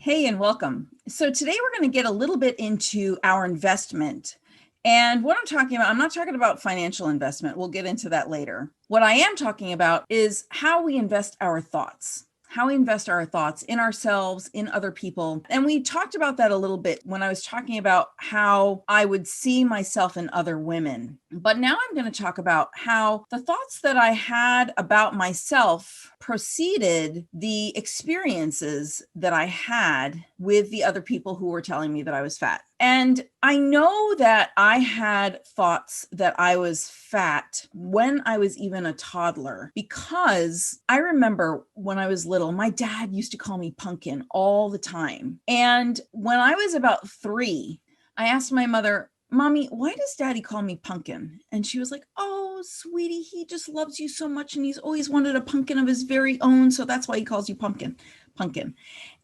Hey, and welcome. So today we're going to get a little bit into our investment. And what I'm talking about, I'm not talking about financial investment. We'll get into that later. What I am talking about is how we invest our thoughts. How we invest our thoughts in ourselves, in other people. And we talked about that a little bit when I was talking about how I would see myself in other women. But now I'm going to talk about how the thoughts that I had about myself preceded the experiences that I had with the other people who were telling me that I was fat. And I know that I had thoughts that I was fat when I was even a toddler, because I remember when I was little, my dad used to call me pumpkin all the time. And when I was about 3, I asked my mother, "Mommy, why does Daddy call me pumpkin?" And she was like, "Oh, sweetie, he just loves you so much and he's always wanted a pumpkin of his very own. So that's why he calls you pumpkin.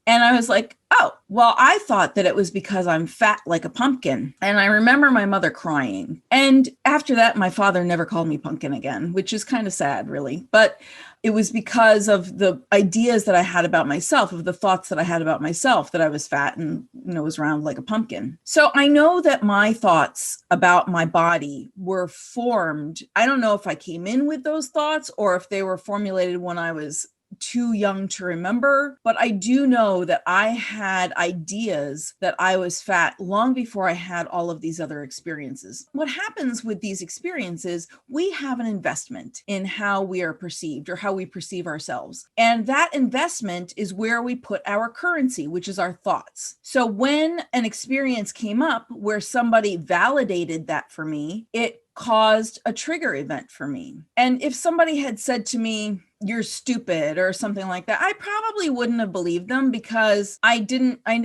And I was like, oh, well, I thought that it was because I'm fat like a pumpkin. And I remember my mother crying. And after that, my father never called me pumpkin again, which is kind of sad, really. But it was because of the ideas that I had about myself, of the thoughts that I had about myself, that I was fat and, was round like a pumpkin. So I know that my thoughts about my body were formed. I don't know if I came in with those thoughts or if they were formulated when I was too young to remember, but I do know that I had ideas that I was fat long before I had all of these other experiences. What happens with these experiences, we have an investment in how we are perceived or how we perceive ourselves. And that investment is where we put our currency, which is our thoughts. So when an experience came up where somebody validated that for me, it caused a trigger event for me. And if somebody had said to me, "You're stupid," or something like that, I probably wouldn't have believed them, because I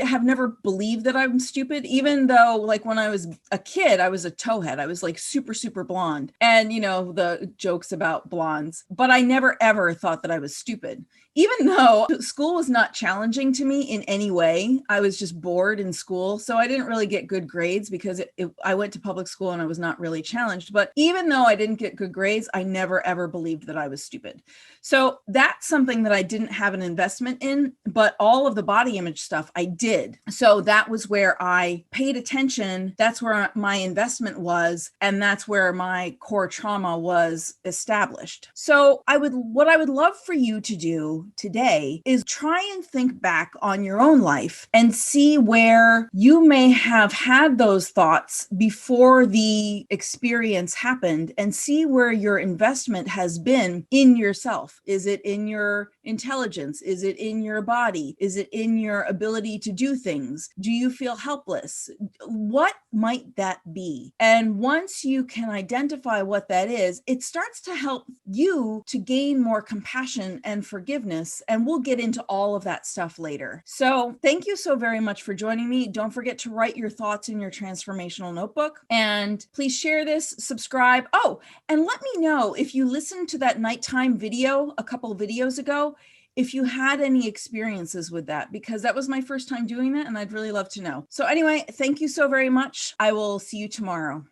have never believed that I'm stupid, even though, like, when I was a kid, I was a towhead. I was like super, super blonde. And, the jokes about blondes, but I never ever thought that I was stupid. Even though school was not challenging to me in any way, I was just bored in school. So I didn't really get good grades because I went to public school and I was not really challenged. But even though I didn't get good grades, I never ever believed that I was stupid. So that's something that I didn't have an investment in, but all of the body image stuff I did. So that was where I paid attention. That's where my investment was. And that's where my core trauma was established. So what I would love for you to do today is try and think back on your own life and see where you may have had those thoughts before the experience happened, and see where your investment has been in yourself. Is it in your intelligence? Is it in your body? Is it in your ability to do things? Do you feel helpless? What might that be? And once you can identify what that is, it starts to help you to gain more compassion and forgiveness. And we'll get into all of that stuff later. So thank you so very much for joining me. Don't forget to write your thoughts in your transformational notebook, and please share this, subscribe. Oh, and let me know if you listened to that nighttime video a couple of videos ago, if you had any experiences with that, because that was my first time doing that and I'd really love to know. So anyway, thank you so very much. I will see you tomorrow.